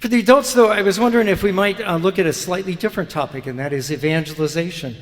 For the adults, though, I was wondering if we might look at a slightly different topic, and that is evangelization.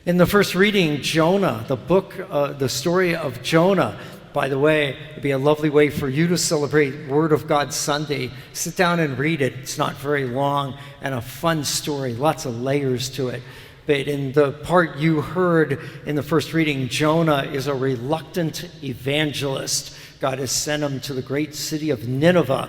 In the first reading, Jonah, the story of Jonah. By the way, it'd be a lovely way for you to celebrate Word of God Sunday. Sit down and read it. It's not very long and a fun story, lots of layers to it. But in the part you heard in the first reading, Jonah is a reluctant evangelist. God has sent him to the great city of Nineveh.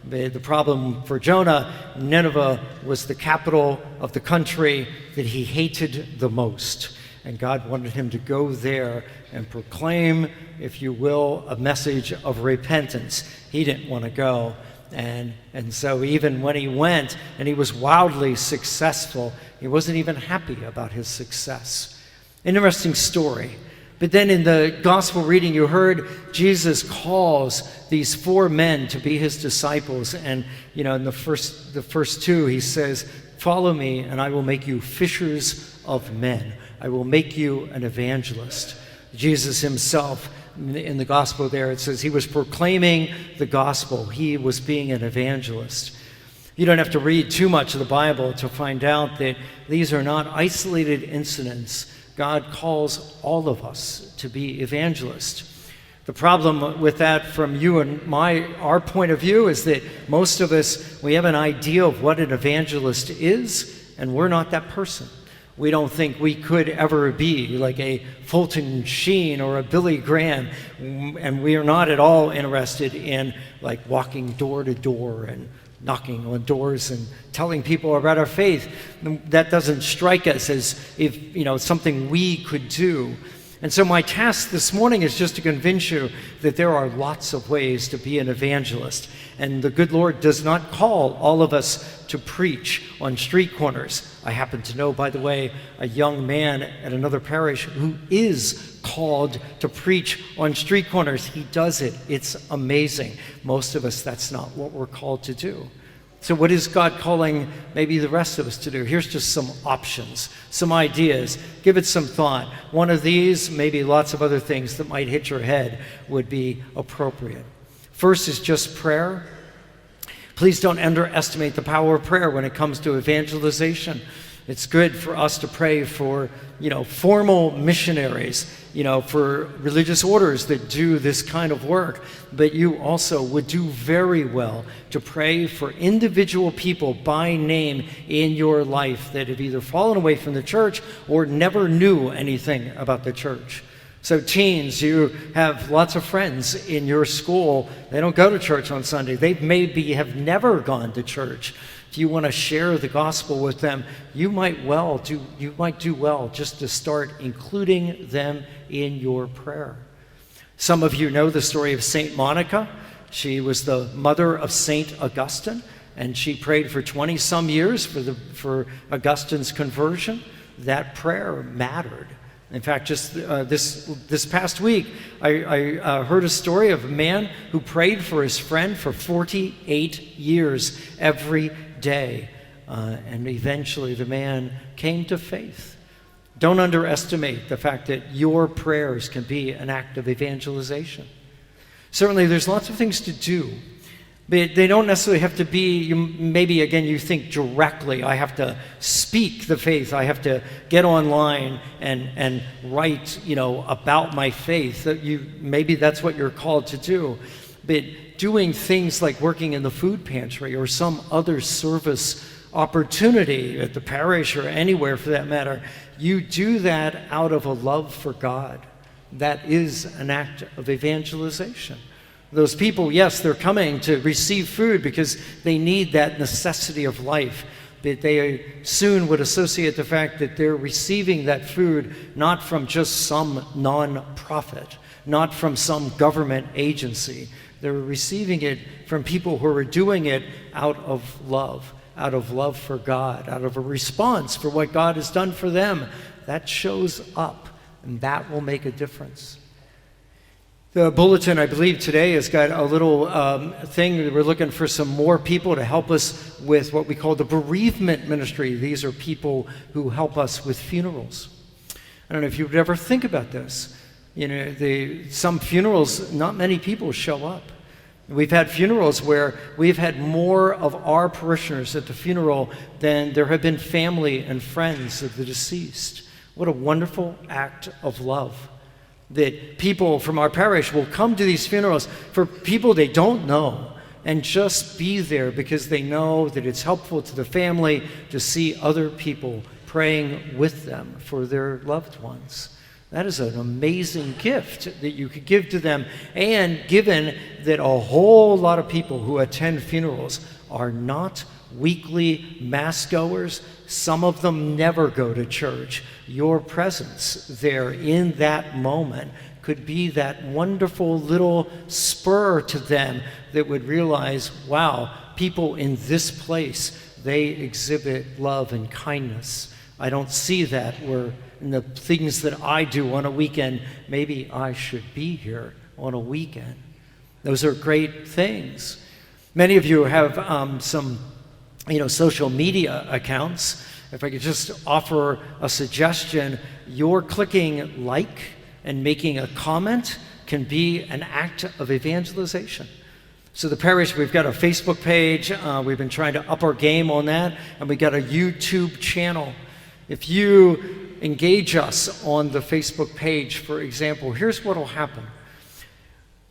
The problem for Jonah, Nineveh was the capital of the country that he hated the most. And God wanted him to go there and proclaim, if you will, a message of repentance. He didn't want to go. And so even when he went and he was wildly successful, he wasn't even happy about his success. Interesting story. But then in the gospel reading, you heard Jesus calls these 4 men to be his disciples. And, in the first 2, he says, "Follow me, and I will make you fishers of men. I will make you an evangelist." Jesus himself, in the gospel there, it says he was proclaiming the gospel. He was being an evangelist. You don't have to read too much of the Bible to find out that these are not isolated incidents. God calls all of us to be evangelists. The problem with that from you and our point of view is that most of us, we have an idea of what an evangelist is, and we're not that person. We don't think we could ever be like a Fulton Sheen or a Billy Graham, and we are not at all interested in like walking door to door and knocking on doors and telling people about our faith. That doesn't strike us as if something we could do. And so my task this morning is just to convince you that there are lots of ways to be an evangelist. And the good Lord does not call all of us to preach on street corners. I happen to know, by the way, a young man at another parish who is called to preach on street corners. He does it. It's amazing. Most of us, that's not what we're called to do. So what is God calling maybe the rest of us to do? Here's just some options, some ideas. Give it some thought. One of these, maybe lots of other things that might hit your head would be appropriate. First is just prayer. Please don't underestimate the power of prayer when it comes to evangelization. It's good for us to pray for, formal missionaries, for religious orders that do this kind of work. But you also would do very well to pray for individual people by name in your life that have either fallen away from the church or never knew anything about the church. So teens, you have lots of friends in your school. They don't go to church on Sunday. They maybe have never gone to church. If you want to share the gospel with them, you might do well just to start including them in your prayer. Some of you know the story of Saint Monica. She was the mother of Saint Augustine, and she prayed for 20-some years for Augustine's conversion. That prayer mattered. In fact, just this past week, I heard a story of a man who prayed for his friend for 48 years every day, and eventually the man came to faith. Don't underestimate the fact that your prayers can be an act of evangelization. Certainly, there's lots of things to do, but they don't necessarily have to be, maybe again you think directly, I have to speak the faith, I have to get online and write, about my faith. Maybe that's what you're called to do. But doing things like working in the food pantry or some other service opportunity at the parish or anywhere for that matter, you do that out of a love for God. That is an act of evangelization. Those people, yes, they're coming to receive food because they need that necessity of life, but they soon would associate the fact that they're receiving that food not from just some non-profit, not from some government agency. They're receiving it from people who are doing it out of love for God, out of a response for what God has done for them. That shows up, and that will make a difference. The bulletin, I believe, today has got a little thing. We're looking for some more people to help us with what we call the bereavement ministry. These are people who help us with funerals. I don't know if you would ever think about this. Some funerals, not many people show up. We've had funerals where we've had more of our parishioners at the funeral than there have been family and friends of the deceased. What a wonderful act of love, that people from our parish will come to these funerals for people they don't know and just be there because they know that it's helpful to the family to see other people praying with them for their loved ones. That is an amazing gift that you could give to them. And given that a whole lot of people who attend funerals are not weekly mass goers, some of them never go to church, your presence there in that moment could be that wonderful little spur to them that would realize, wow, people in this place, they exhibit love and kindness. I don't see that where in the things that I do on a weekend, maybe I should be here on a weekend. Those are great things. Many of you have some social media accounts. If I could just offer a suggestion, your clicking like and making a comment can be an act of evangelization. So the parish, we've got a Facebook page. We've been trying to up our game on that, and we got a YouTube channel. If you engage us on the Facebook page, for example, here's what will happen.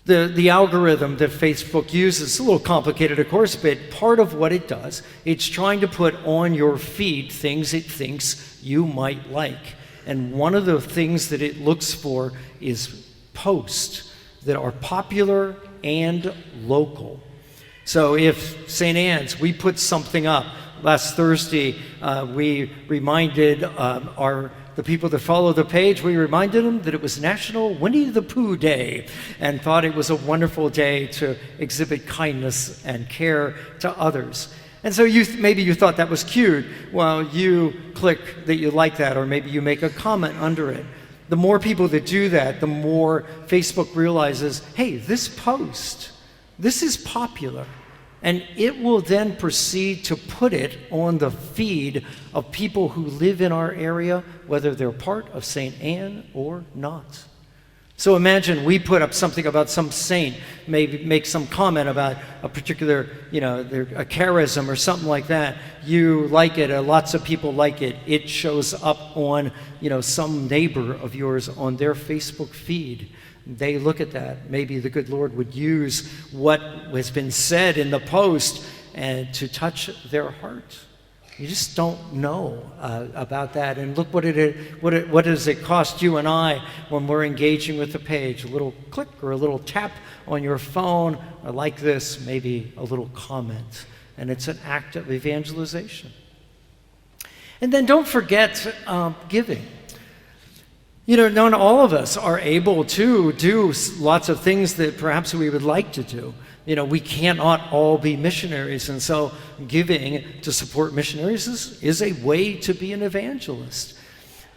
The algorithm that Facebook uses, it's a little complicated, of course, but part of what it does, it's trying to put on your feed things it thinks you might like. And one of the things that it looks for is posts that are popular and local. So if St. Anne's, we put something up. Last Thursday, we reminded the people that follow the page, we reminded them that it was National Winnie the Pooh Day and thought it was a wonderful day to exhibit kindness and care to others. And so maybe you thought that was cute. Well, you click that you like that, or maybe you make a comment under it. The more people that do that, the more Facebook realizes, hey, this post, this is popular. And it will then proceed to put it on the feed of people who live in our area, whether they're part of St. Anne or not. So imagine we put up something about some saint, maybe make some comment about a particular, a charism or something like that. You like it, lots of people like it. It shows up on, some neighbor of yours on their Facebook feed. They look at that. Maybe the good Lord would use what has been said in the post and to touch their heart. You just don't know about that. And look what does it cost you and I when we're engaging with the page? A little click or a little tap on your phone, or like this, maybe a little comment. And it's an act of evangelization. And then don't forget giving. Not all of us are able to do lots of things that perhaps we would like to do. We cannot all be missionaries, and so giving to support missionaries is a way to be an evangelist.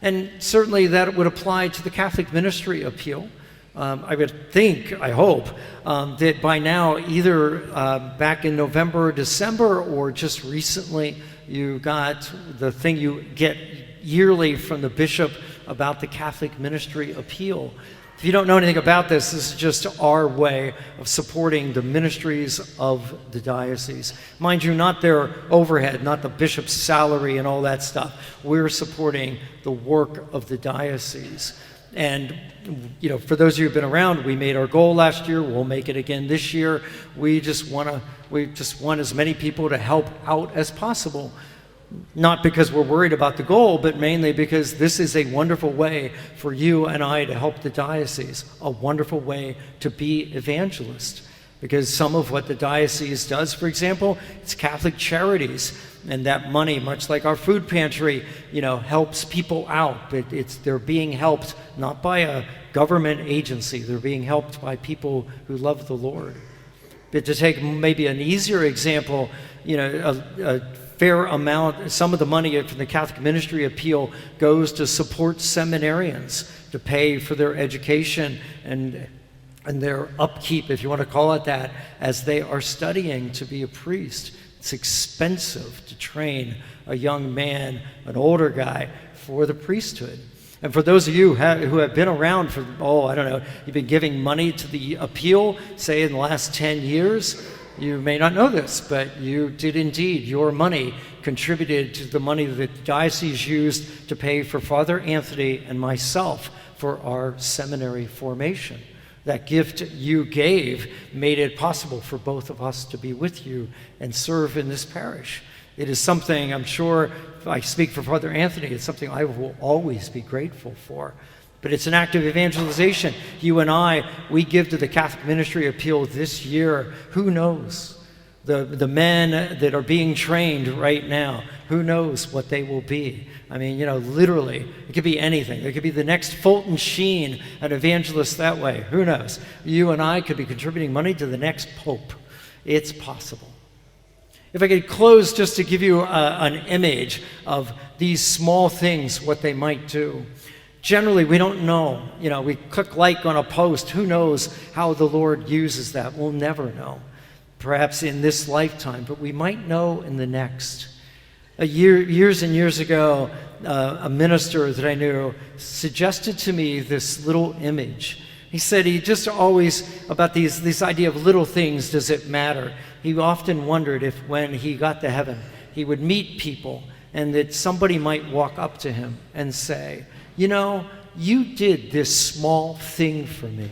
And certainly that would apply to the Catholic Ministry Appeal. I would think, I hope, that by now, either back in November or December, or just recently, you got the thing you get yearly from the bishop about the Catholic Ministry Appeal. If you don't know anything about this, this is just our way of supporting the ministries of the diocese. Mind you, not their overhead, not the bishop's salary and all that stuff. We're supporting the work of the diocese. And, for those of you who've been around, we made our goal last year. We'll make it again this year. We just want as many people to help out as possible. Not because we're worried about the goal, but mainly because this is a wonderful way for you and I to help the diocese, a wonderful way to be evangelists. Because some of what the diocese does, for example, it's Catholic charities, and that money, much like our food pantry, helps people out. But they're being helped not by a government agency, they're being helped by people who love the Lord. But to take maybe an easier example, a fair amount, some of the money from the Catholic Ministry Appeal goes to support seminarians, to pay for their education and their upkeep, if you want to call it that, as they are studying to be a priest. It's expensive to train a young man, an older guy, for the priesthood. And for those of you who have been around for, I don't know, you've been giving money to the appeal, say in the last 10 years, you may not know this, but you did indeed. Your money contributed to the money that the diocese used to pay for Father Anthony and myself for our seminary formation. That gift you gave made it possible for both of us to be with you and serve in this parish. It is something, I'm sure, if I speak for Father Anthony, it's something I will always be grateful for. But it's an act of evangelization. You and I, we give to the Catholic Ministry Appeal this year. Who knows? The men that are being trained right now, who knows what they will be? I mean, literally, it could be anything. It could be the next Fulton Sheen, an evangelist that way. Who knows? You and I could be contributing money to the next pope. It's possible. If I could close just to give you an image of these small things, what they might do. Generally, we don't know. We click like on a post. Who knows how the Lord uses that? We'll never know. Perhaps in this lifetime, but we might know in the next. Years and years ago, a minister that I knew suggested to me this little image. He said he just always, about this idea of little things, does it matter? He often wondered if when he got to heaven, he would meet people and that somebody might walk up to him and say, you did this small thing for me.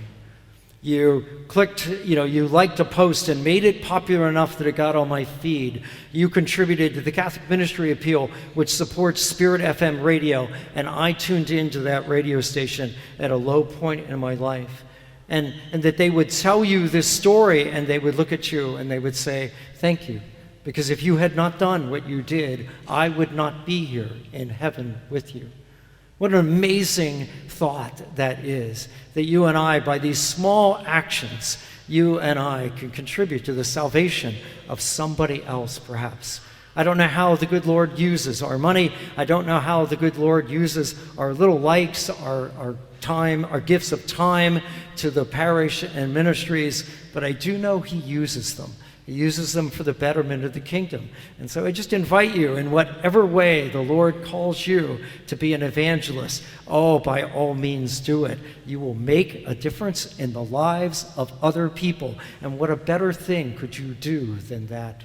You clicked, you liked a post and made it popular enough that it got on my feed. You contributed to the Catholic Ministry Appeal, which supports Spirit FM radio, and I tuned into that radio station at a low point in my life. And that they would tell you this story, and they would look at you and they would say, thank you. Because if you had not done what you did, I would not be here in heaven with you. What an amazing thought that is, that you and I, by these small actions, you and I can contribute to the salvation of somebody else, perhaps. I don't know how the good Lord uses our money. I don't know how the good Lord uses our little likes, our time, our gifts of time to the parish and ministries, but I do know He uses them. He uses them for the betterment of the kingdom. And so I just invite you, in whatever way the Lord calls you to be an evangelist, by all means do it. You will make a difference in the lives of other people. And what a better thing could you do than that?